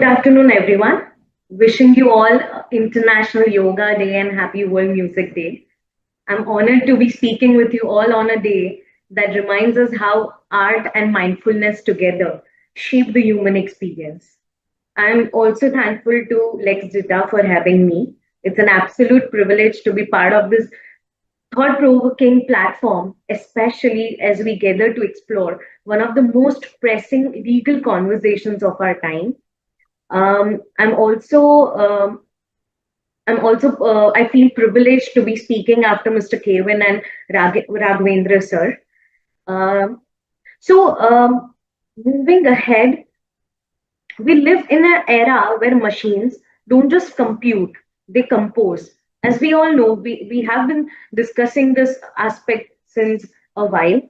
afternoon, everyone. Wishing you all International Yoga Day and Happy World Music Day. I'm honored to be speaking with you all on a day that reminds us how art and mindfulness together shape the human experience. I'm also thankful to LexDita for having me. It's an absolute privilege to be part of this thought provoking platform, especially as we gather to explore one of the most pressing legal conversations of our time. um, I'm also I feel privileged to be speaking after Mr. Kevin and Raghavendra sir. Um, so moving ahead, we live in an era where machines don't just compute, they compose. As we all know, we have been discussing this aspect since a while.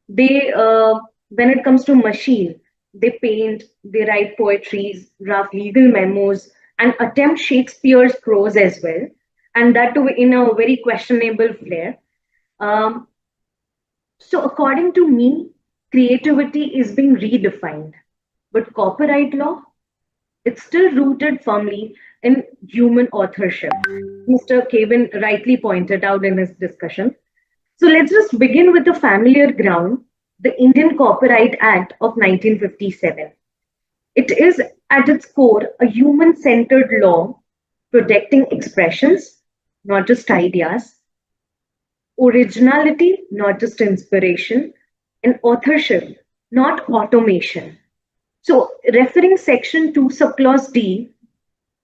When it comes to machine, they paint, they write poetries, draft legal memos, and attempt Shakespeare's prose as well, and that too in a very questionable flair. Um, so, according to me, creativity is being redefined, but copyright law, it's still rooted firmly in human authorship. Mr. Kevin rightly pointed out in his discussion. So let's just begin with the familiar ground, the Indian Copyright Act of 1957. It is at its core a human centered law protecting expressions, not just ideas, originality, not just inspiration, and authorship, not automation. So, referring section 2, subclause D,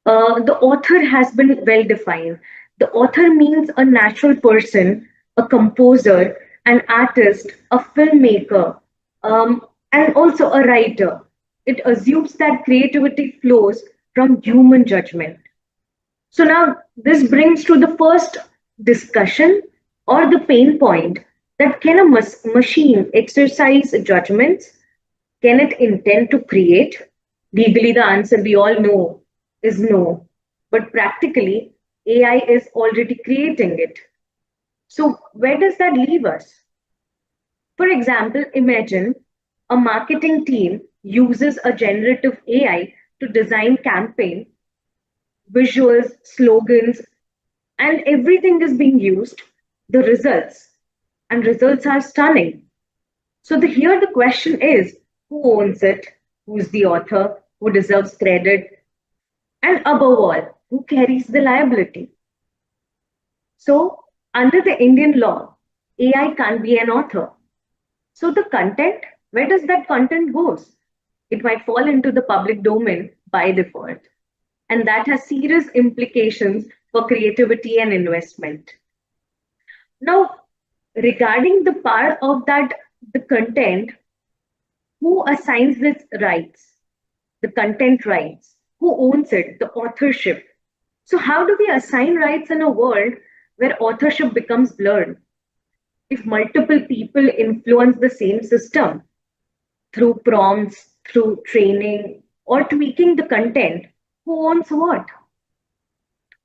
the author has been well defined. The author means a natural person, a composer, an artist, a filmmaker, and also a writer. It assumes that creativity flows from human judgment. So now this brings to the first discussion or the pain point, that can a machine exercise judgments? Can it intend to create? Legally, the answer we all know is no. But practically, AI is already creating it. So, where does that leave us? For example, imagine a marketing team uses a generative AI to design campaign, visuals, slogans, and everything is being used. The results, and results are stunning. So here the question is, who owns it? Who's the author? Who deserves credit? And above all, who carries the liability? So under the Indian law, AI can't be an author. So the content, where does that content goes? It might fall into the public domain by default. And that has serious implications for creativity and investment. Now, regarding the part of that, the content, who assigns its rights? The content rights. Who owns it? The authorship. So, how do we assign rights in a world where authorship becomes blurred? If multiple people influence the same system through prompts, through training, or tweaking the content, who owns what?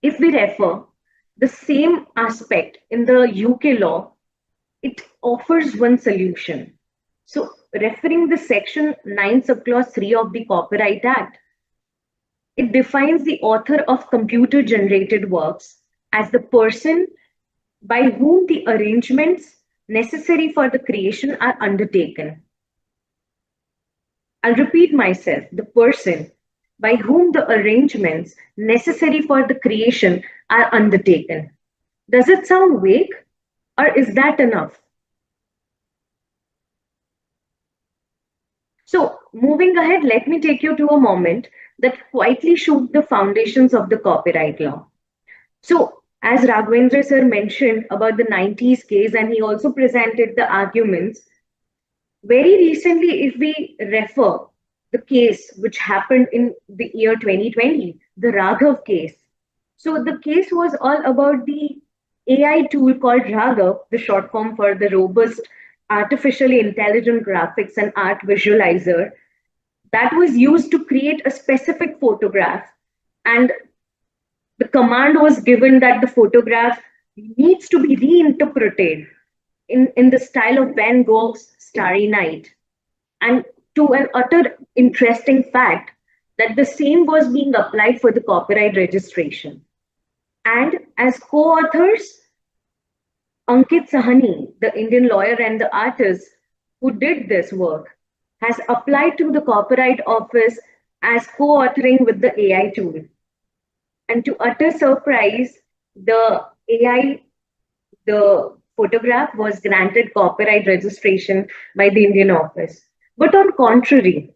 If we refer the same aspect in the UK law, it offers one solution. So, referring the section 9 subclause 3 of the Copyright Act, it defines the author of computer generated works as the person by whom the arrangements necessary for the creation are undertaken. I'll repeat myself, the person by whom the arrangements necessary for the creation are undertaken. Does it sound vague, or is that enough? So, moving ahead, let me take you to a moment that quietly shook the foundations of the copyright law. So, as Raghavendra sir mentioned about the 90s case, and he also presented the arguments, very recently, if we refer the case which happened in the year 2020, the Raghav case. So, the case was all about the AI tool called Raghav, the short form for the robust artificially intelligent graphics and art visualizer that was used to create a specific photograph. And the command was given that the photograph needs to be reinterpreted in the style of Van Gogh's Starry Night. And to an utter interesting fact, that the same was being applied for the copyright registration. And as co-authors, Ankit Sahani, the Indian lawyer and the artist who did this work, has applied to the Copyright Office as co-authoring with the AI tool. And to utter surprise, the AI, the photograph was granted copyright registration by the Indian office. But on contrary,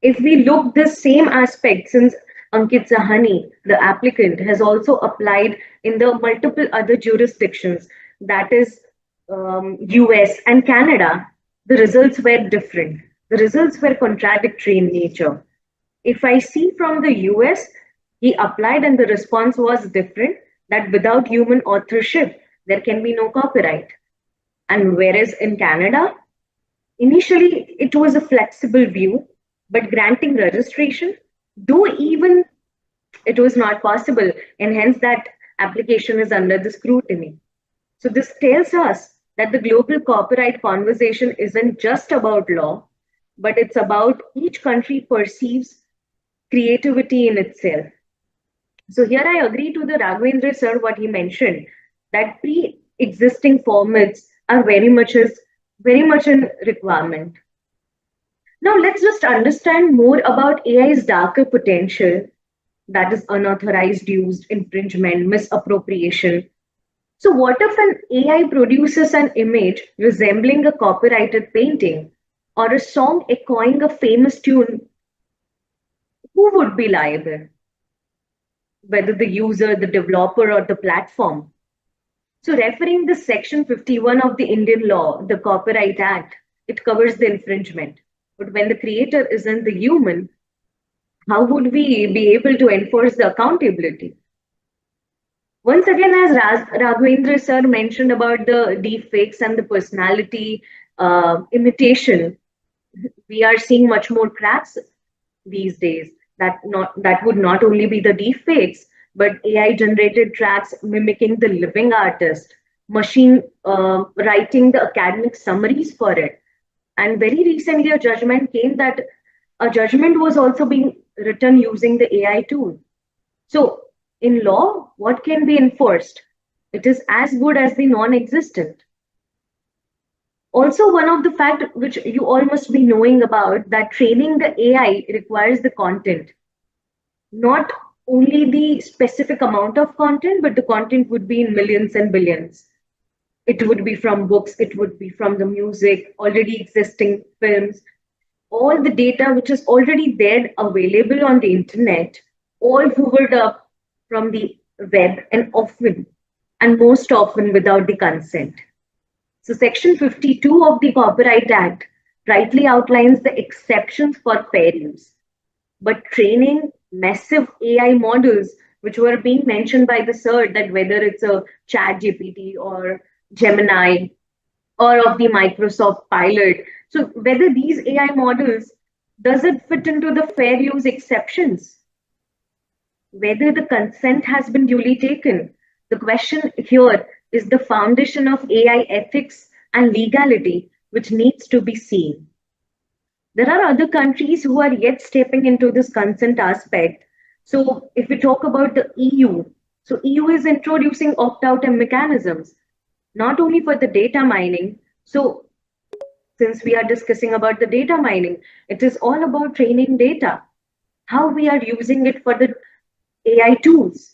if we look the same aspect, since Ankit Sahani, the applicant, has also applied in the multiple other jurisdictions, that is US and Canada, the results were different. The results were contradictory in nature. If I see from the US, he applied and the response was different, that without human authorship, there can be no copyright. And whereas in Canada, initially it was a flexible view, but granting registration, though even it was not possible, and hence that application is under the scrutiny. So this tells us that the global copyright conversation isn't just about law, but it's about each country perceives creativity in itself. So here I agree to the Raghavendra sir what he mentioned, that pre-existing formats are very much in requirement. Now let's just understand more about AI's darker potential, that is unauthorized use, infringement, misappropriation. So what if an AI produces an image resembling a copyrighted painting or a song echoing a famous tune? Who would be liable? Whether the user, the developer, or the platform. So, referring the Section 51 of the Indian law, the Copyright Act, it covers the infringement. But when the creator isn't the human, how would we be able to enforce the accountability? Once again, as Raghavendra sir mentioned about the deepfakes and the personality imitation, we are seeing much more cracks these days. That would not only be the deepfakes, but AI generated tracks mimicking the living artist, machine writing the academic summaries for it. And very recently, a judgment was also being written using the AI tool. So, in law, what can be enforced? It is as good as the non-existent. Also, one of the fact which you all must be knowing about, that training the AI requires the content, not only the specific amount of content, but the content would be in millions and billions. It would be from books, it would be from the music, already existing films, all the data which is already there available on the internet, all hoovered up from the web, and most often without the consent. So Section 52 of the Copyright Act rightly outlines the exceptions for fair use. But training massive AI models, which were being mentioned by the sir, that whether it's a chat GPT or Gemini or of the Microsoft pilot, so whether these AI models, does it fit into the fair use exceptions? Whether the consent has been duly taken. The question here is the foundation of AI ethics and legality, which needs to be seen. There are other countries who are yet stepping into this consent aspect. So if we talk about the EU, so EU is introducing opt-out mechanisms, not only for the data mining. So since we are discussing about the data mining, it is all about training data, how we are using it for the AI tools.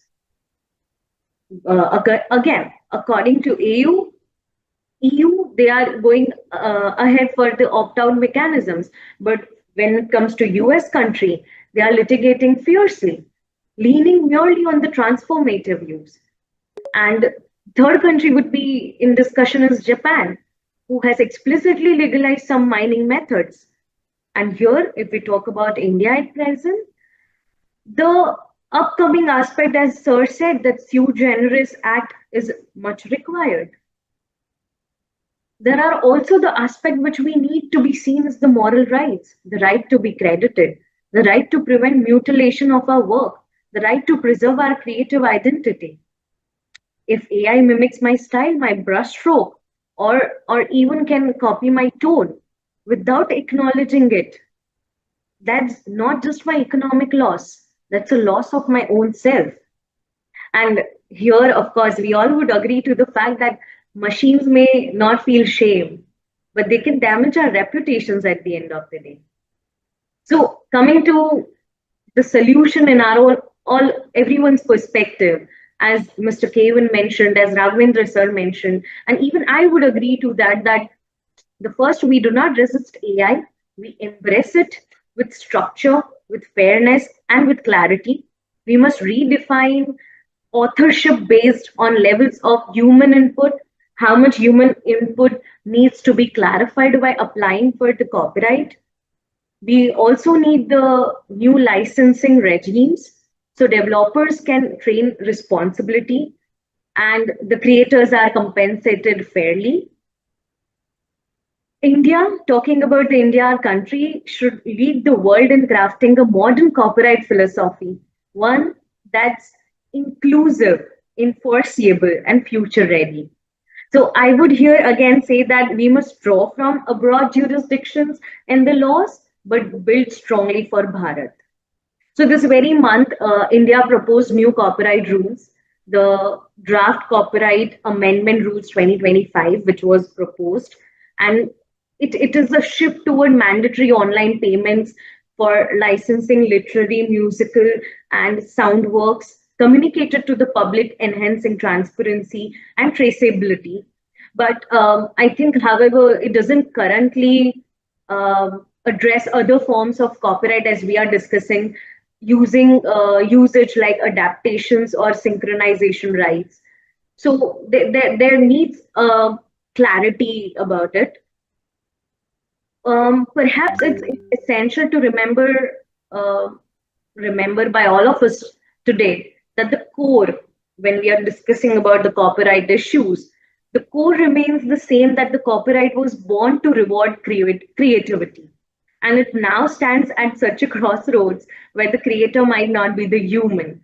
Again, according to EU, they are going ahead for the opt-out mechanisms. But when it comes to US country, they are litigating fiercely, leaning merely on the transformative use. And third country would be in discussion is Japan, who has explicitly legalized some mining methods. And here, if we talk about India at present, the upcoming aspect, as Sir said, that sui generis act is much required. There are also the aspect which we need to be seen as the moral rights, the right to be credited, the right to prevent mutilation of our work, the right to preserve our creative identity. If AI mimics my style, my brushstroke, or even can copy my tone without acknowledging it, that's not just my economic loss, that's a loss of my own self. And here, of course, we all would agree to the fact that machines may not feel shame, but they can damage our reputations at the end of the day. So, coming to the solution in our own, all everyone's perspective, as Mr. Kevin mentioned, as Ravindra sir mentioned, and even I would agree to that, that the first, we do not resist AI, we embrace it with structure, with fairness, and with clarity. We must redefine authorship based on levels of human input, how much human input needs to be clarified by applying for the copyright. We also need the new licensing regimes so developers can train responsibility and the creators are compensated fairly. India, talking about the India, our country, should lead the world in crafting a modern copyright philosophy, one that's inclusive, enforceable, and future ready. So I would here again say that we must draw from abroad jurisdictions and the laws, but build strongly for Bharat. So this very month, India proposed new copyright rules, the draft copyright amendment rules 2025, which was proposed, and it is a shift toward mandatory online payments for licensing literary, musical, and sound works communicated to the public, enhancing transparency and traceability. But I think, however, it doesn't currently address other forms of copyright as we are discussing, using usage like adaptations or synchronization rights. So there needs clarity about it. Perhaps it's essential to uh, remember by all of us today that the core, when we are discussing about the copyright issues, the core remains the same, that the copyright was born to reward creativity. And it now stands at such a crossroads where the creator might not be the human.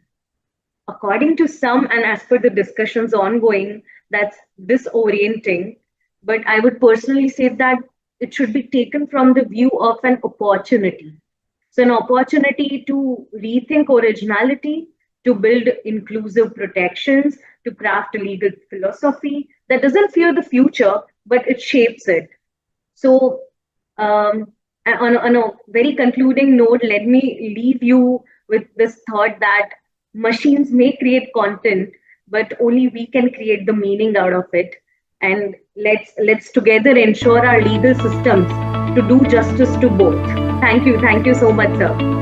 According to some, and as per the discussions ongoing, that's disorienting. But I would personally say that it should be taken from the view of an opportunity. So, an opportunity to rethink originality, to build inclusive protections, to craft a legal philosophy that doesn't fear the future, but it shapes it. So, on a very concluding note, let me leave you with this thought that machines may create content, but only we can create the meaning out of it. And let's together ensure our legal systems to do justice to both. Thank you so much, sir.